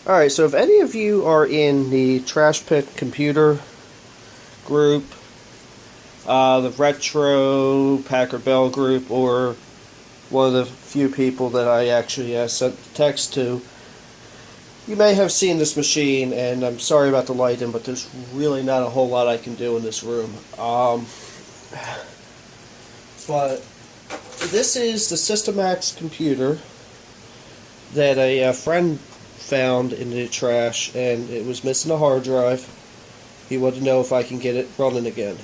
Alright, so if any of you are in the Trashpicked computer group, the Retro Packard Bell group, or one of the few people that I actually sent the text to, you may have seen this machine, and I'm sorry about the lighting, but there's really not a whole lot I can do in this room. But this is the Systemax computer that a friend found in the trash, and it was missing a hard drive. He wanted to know if I can get it running again.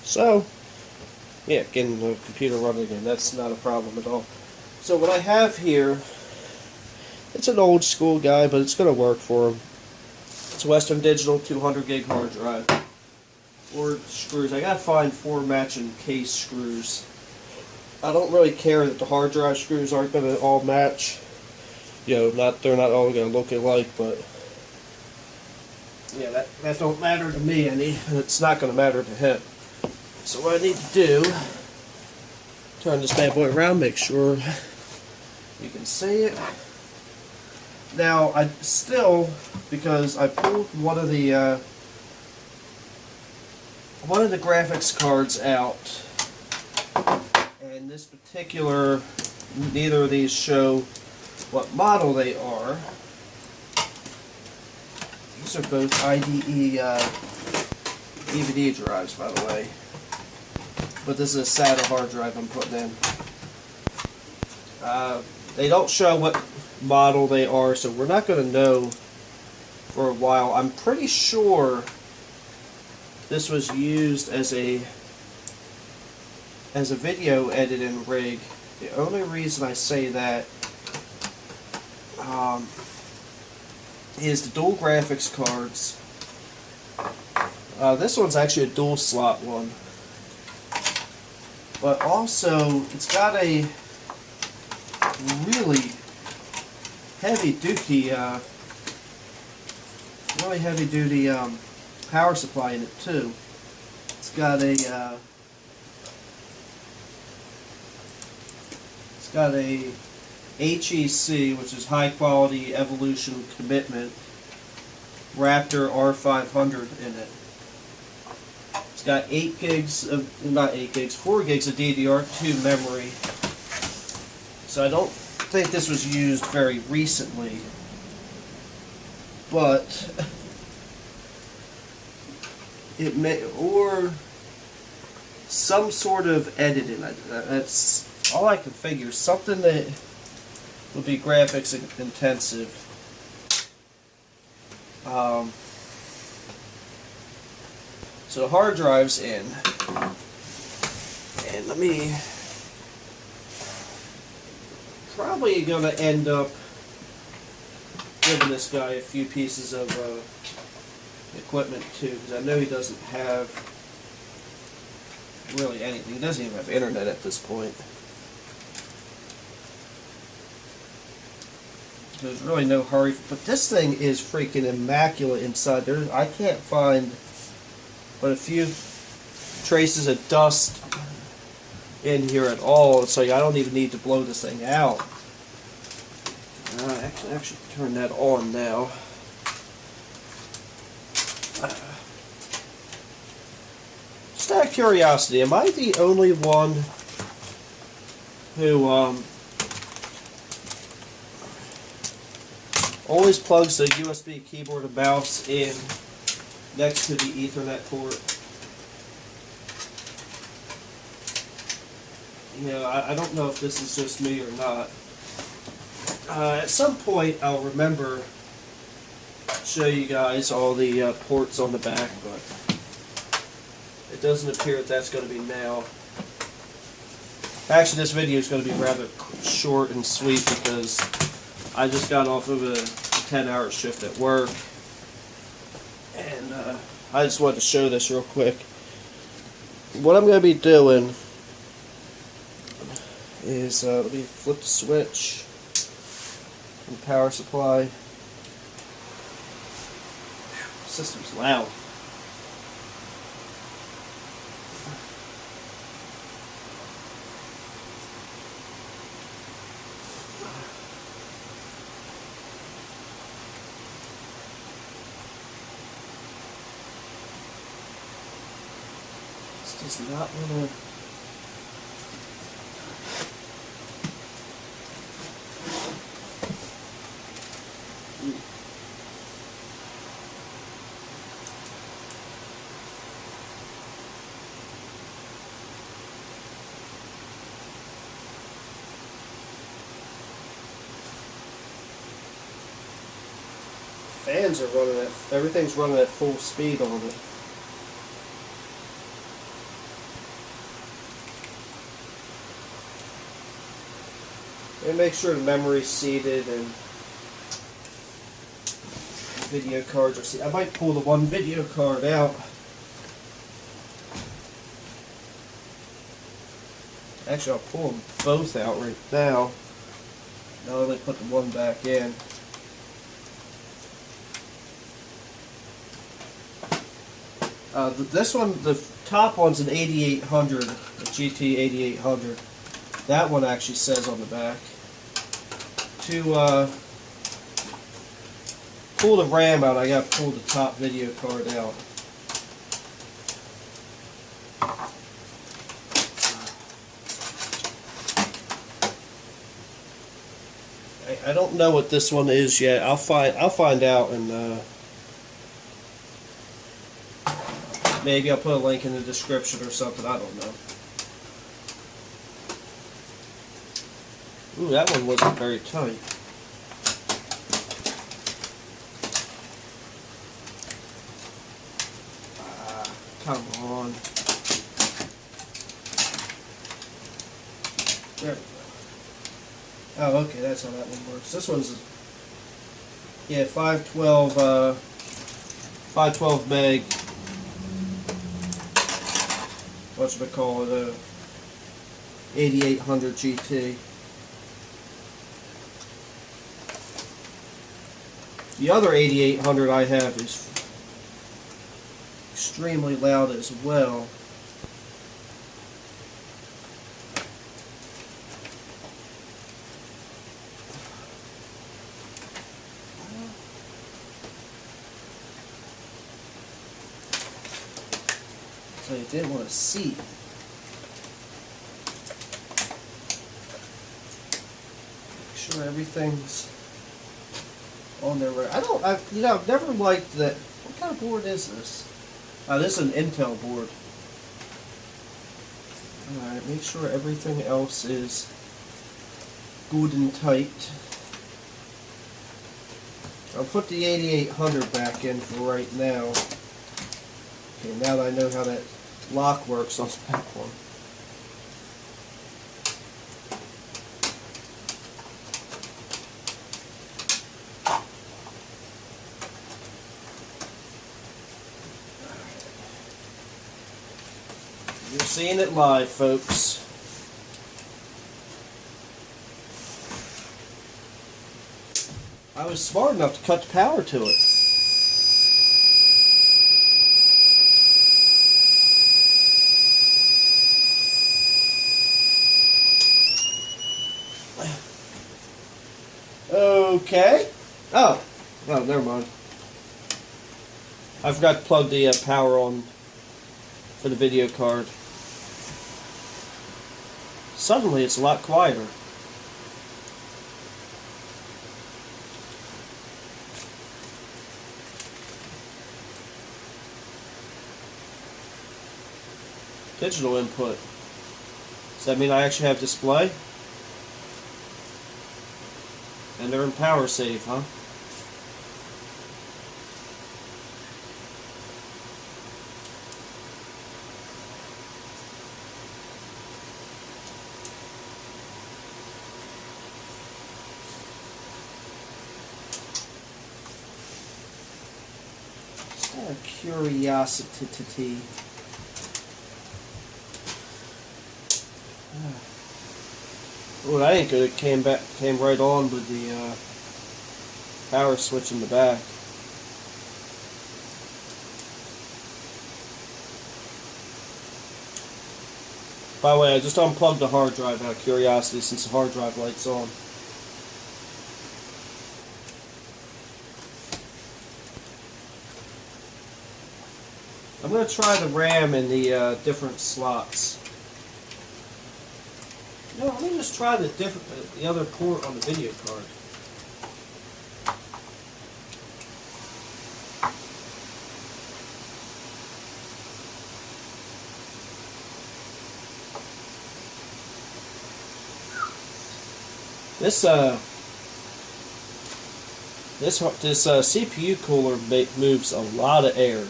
So, yeah, getting the computer running again, that's not a problem at all. So what I have here, it's an old school guy, but it's going to work for him. It's a Western Digital 200 gig hard drive. Or screws. I gotta find 4 matching case screws. I don't really care that the hard drive screws aren't going to all match. You know, they're not all going to look alike, but yeah, that don't matter to me any, and it's not going to matter to him. So what I need to do, turn this bad boy around, make sure you can see it. Now, I still, because I pulled one of the graphics cards out, and this particular, neither of these show what model they are. These are both IDE DVD drives, by the way. But this is a SATA hard drive I'm putting in. They don't show what model they are, so we're not going to know for a while. I'm pretty sure this was used as a video editing rig. The only reason I say that is the dual graphics cards. This one's actually a dual slot one, but also it's got a really heavy duty power supply in it too. It's got a HEC, which is High Quality Evolution Commitment, Raptor R500 in it. It's got 8 gigs of, not 8 gigs, 4 gigs of DDR2 memory. So I don't think this was used very recently, but it may, or some sort of editing. That's all I can figure. Something that would be graphics intensive. So the hard drive's in, and let me, probably gonna end up giving this guy a few pieces of equipment too, because I know he doesn't have really anything. He doesn't even have internet at this point. There's really no hurry, but this thing is freaking immaculate inside. I can't find but a few traces of dust in here at all, so I don't even need to blow this thing out. Actually turn that on now. Just out of curiosity, am I the only one who always plugs the USB keyboard and mouse in next to the Ethernet port? You know, I don't know if this is just me or not. At some point I'll remember to show you guys all the ports on the back, but it doesn't appear that that's going to be now. Actually, this video is going to be rather short and sweet because I just got off of a 10-hour shift at work, and I just wanted to show this real quick. What I'm going to be doing is, let me flip the switch and power supply. System's loud. Does not want to. Fans are running at, everything's running at full speed on it. And make sure the memory's seated and video cards are seated. I might pull the one video card out. Actually, I'll pull them both out right now. Now let me put the one back in. This one, the top one's an 8800, a GT 8800. That one actually says on the back. To pull the RAM out, I gotta pull the top video card out. I don't know what this one is yet. I'll find out, and maybe I'll put a link in the description or something. I don't know. Ooh, that one wasn't very tight. Come on. There we go. Oh, okay, that's how that one works. This one's, yeah, 512 meg. Whatchamacallit, 8800 GT. The other 8800 I have is extremely loud as well. So you didn't want to see. Make sure everything's on there. I've never liked that. What kind of board is this? This is an Intel board. Alright, make sure everything else is good and tight. I'll put the 8800 back in for right now. Okay, now that I know how that lock works on that one. You're seeing it live, folks. I was smart enough to cut the power to it. Okay. Oh, never mind. I forgot to plug the power on for the video card. Suddenly it's a lot quieter. Digital input. Does that mean I actually have display? And they're in power save, huh? Just out of curiosity. Oh, that ain't good. It came right on with the power switch in the back. By the way, I just unplugged the hard drive out of curiosity since the hard drive light's on. I'm going to try the RAM in the different slots. No, let me just try the other port on the video card. This CPU cooler moves a lot of air.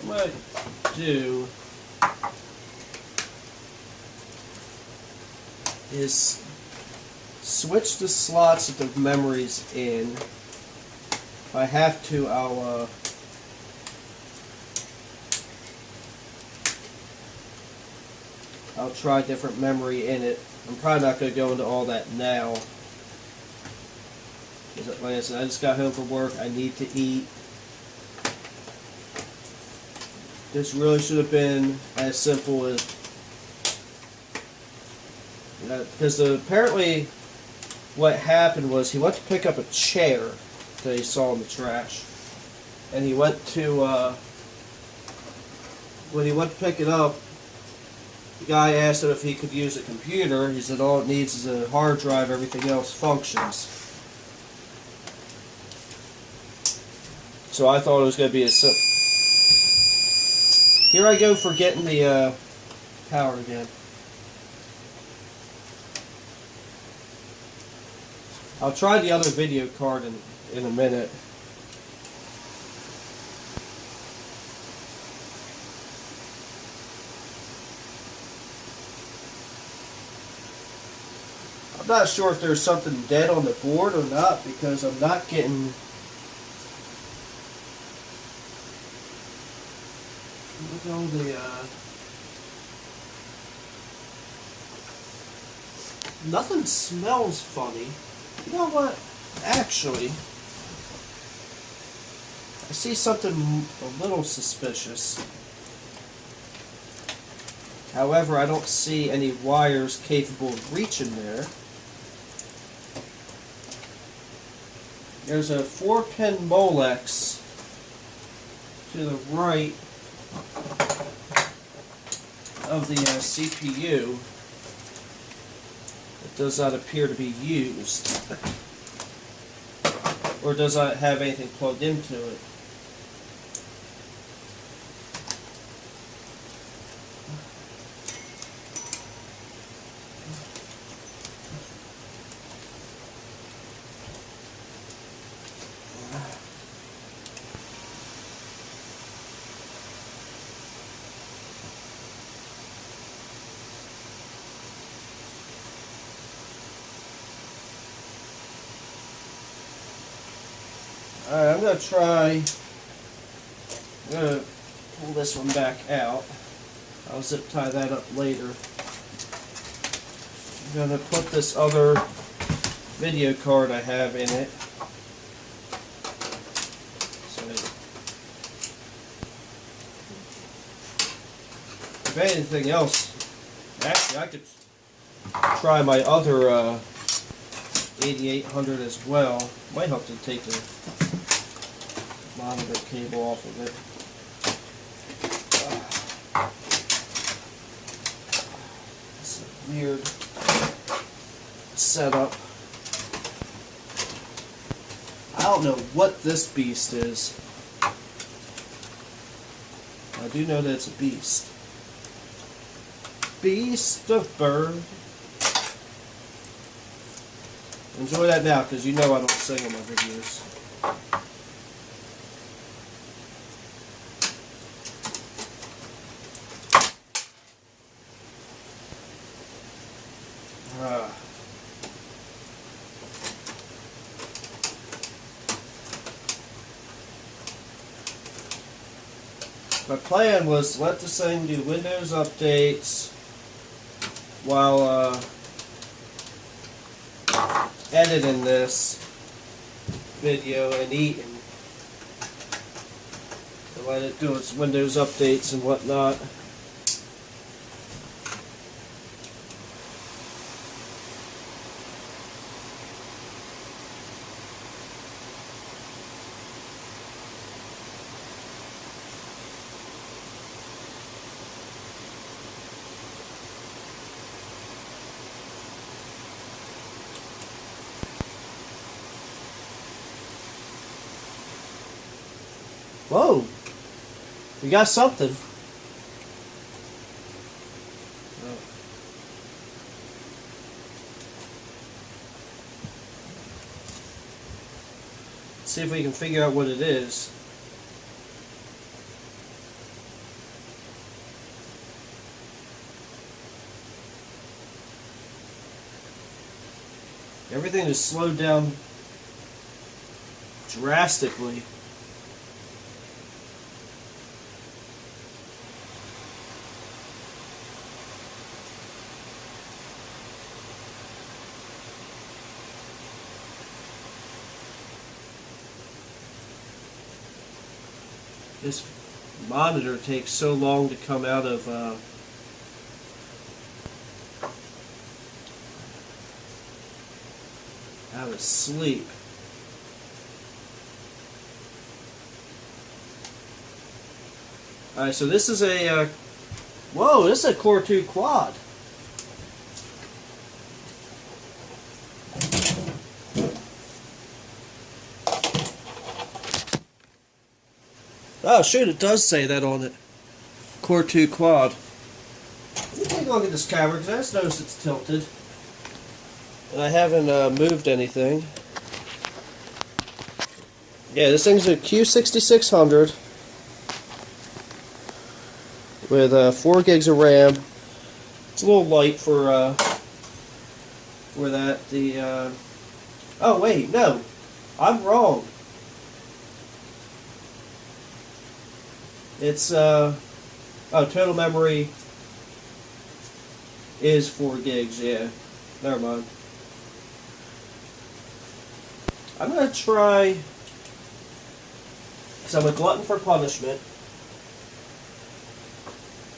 What I might do is switch the slots that the memory's in. If I have to, I'll try different memory in it. I'm probably not going to go into all that now. Like I said, I just got home from work. I need to eat. This really should have been as simple as... because apparently what happened was he went to pick up a chair that he saw in the trash. And he went to... when he went to pick it up, the guy asked him if he could use a computer. He said all it needs is a hard drive, everything else functions. So I thought it was going to be a simple... Here I go forgetting the power again. I'll try the other video card in a minute. I'm not sure if there's something dead on the board or not, because I'm not getting... Look at all the... Nothing smells funny. You know what? Actually, I see something a little suspicious. However, I don't see any wires capable of reaching there. There's a 4-pin Molex to the right of the CPU. It does not appear to be used. Or does not have anything plugged into it. Alright, I'm going to pull this one back out. I'll zip tie that up later. I'm going to put this other video card I have in it. So, if anything else, actually I could try my other 8800 as well. Might have to take the monitor cable off of it. It's a weird setup. I don't know what this beast is. I do know that it's a beast. Beast of bird. Enjoy that now, because you know I don't sing on my videos. My plan was to let this thing do Windows updates while editing this video and eating. To let it do its Windows updates and whatnot. Whoa! We got something. See if we can figure out what it is. Everything is slowed down drastically. This monitor takes so long to come out of sleep. Alright, so this is a whoa, this is a Core 2 quad. Oh shoot, it does say that on it. Core 2 quad. Let me take a look at this camera because I just noticed it's tilted. And I haven't moved anything. Yeah, this thing's a Q6600 with 4 gigs of RAM. It's a little light for that. The oh wait, no, I'm wrong. It's oh, total memory is 4 gigs. Yeah, never mind. I'm gonna try, because I'm a glutton for punishment.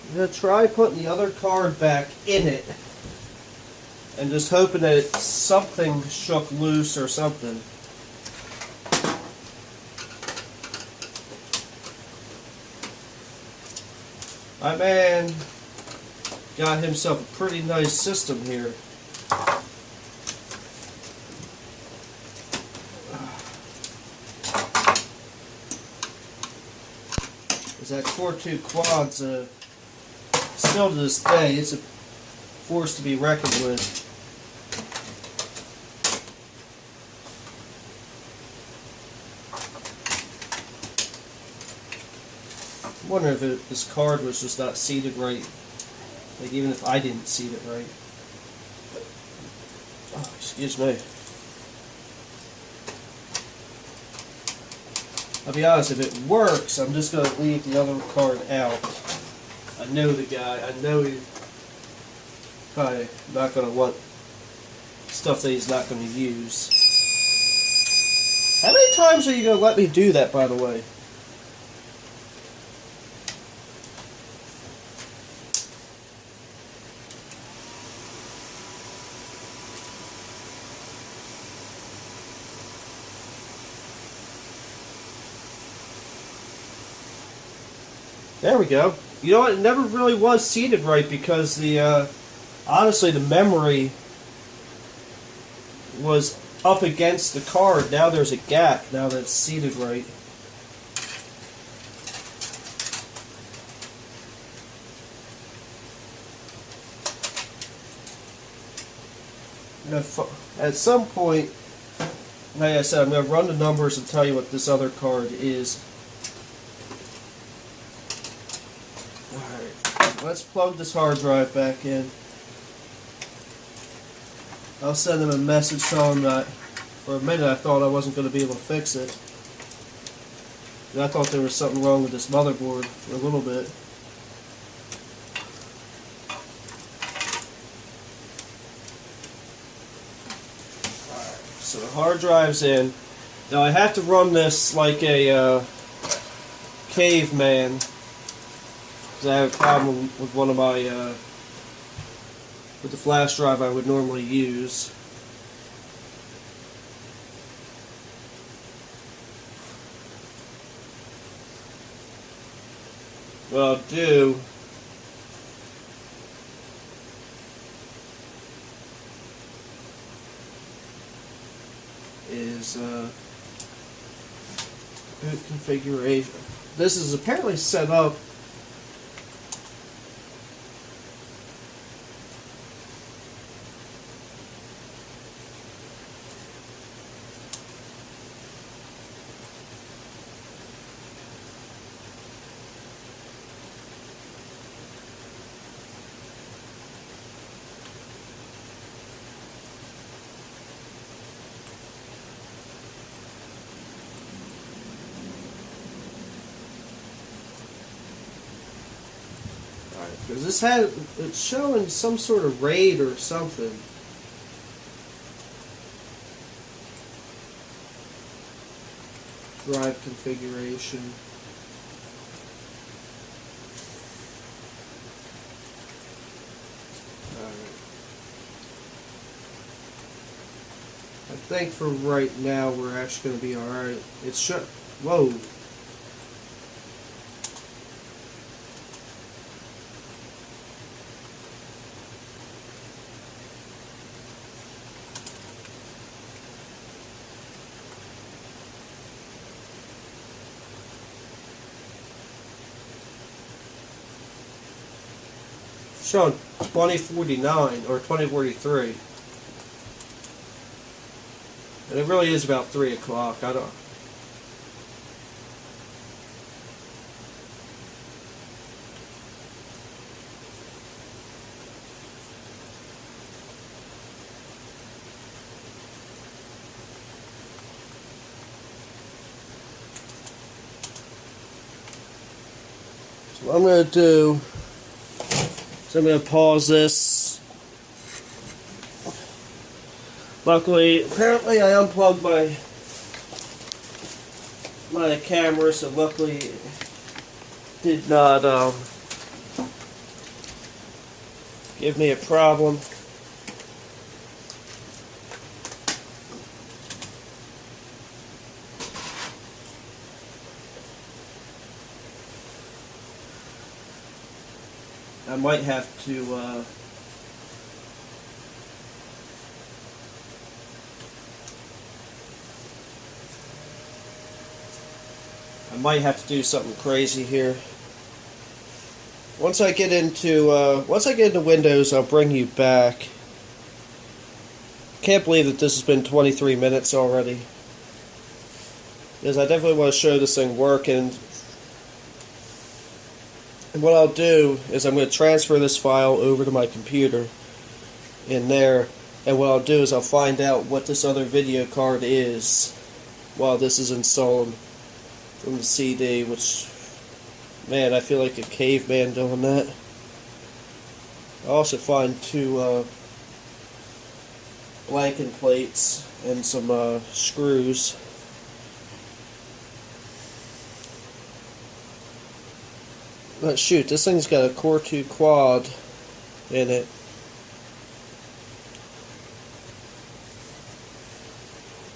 I'm gonna try putting the other card back in it, and just hoping that something shook loose or something. My man got himself a pretty nice system here. That Core 2 quad's still to this day, it's a force to be reckoned with. I wonder if this card was just not seated right. Like even if I didn't seat it right. Oh, excuse me. I'll be honest, if it works, I'm just going to leave the other card out. I know the guy. I know he's probably not going to want stuff that he's not going to use. How many times are you going to let me do that, by the way? There we go. You know what? It never really was seated right because the honestly the memory was up against the card. Now there's a gap. Now that it's seated right. At some point, like I said, I'm going to run the numbers and tell you what this other card is. Let's plug this hard drive back in. I'll send them a message telling them that for a minute I thought I wasn't going to be able to fix it. And I thought there was something wrong with this motherboard for a little bit. Alright, so the hard drive's in. Now I have to run this like a caveman. I have a problem with one of my, with the flash drive I would normally use. What I'll do is, boot configuration. this is apparently set up because it's showing some sort of RAID or something. Drive configuration. Alright. I think for right now we're actually going to be alright. It's shut. Whoa. Showing 2049 or 2043, and it really is about 3 o'clock. I don't. So what I'm going to do. So I'm going to pause this. Luckily, apparently I unplugged my camera, so luckily it did not give me a problem. I might have to do something crazy here. Once I get into Windows, I'll bring you back. Can't believe that this has been 23 minutes already. Because I definitely want to show this thing working. And what I'll do is I'm going to transfer this file over to my computer in there, and what I'll do is I'll find out what this other video card is while this is installed from the CD, which, man, I feel like a caveman doing that. I'll also find 2 blanking plates and some screws. But shoot, this thing's got a Core 2 quad in it.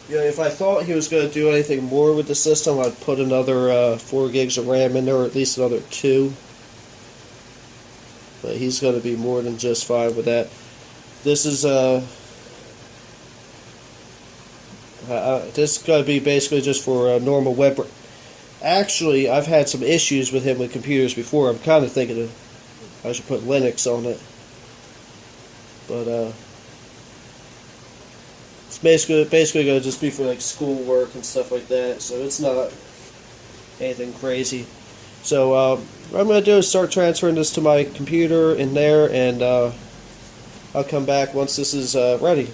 Yeah, if I thought he was going to do anything more with the system, I'd put another 4 gigs of RAM in there, or at least another 2. But he's going to be more than just fine with that. This is this is going to be basically just for normal web. Actually, I've had some issues with him with computers before. I'm kind of thinking I should put Linux on it. But it's basically going to just be for like schoolwork and stuff like that. So it's not anything crazy. So what I'm going to do is start transferring this to my computer in there, and I'll come back once this is ready.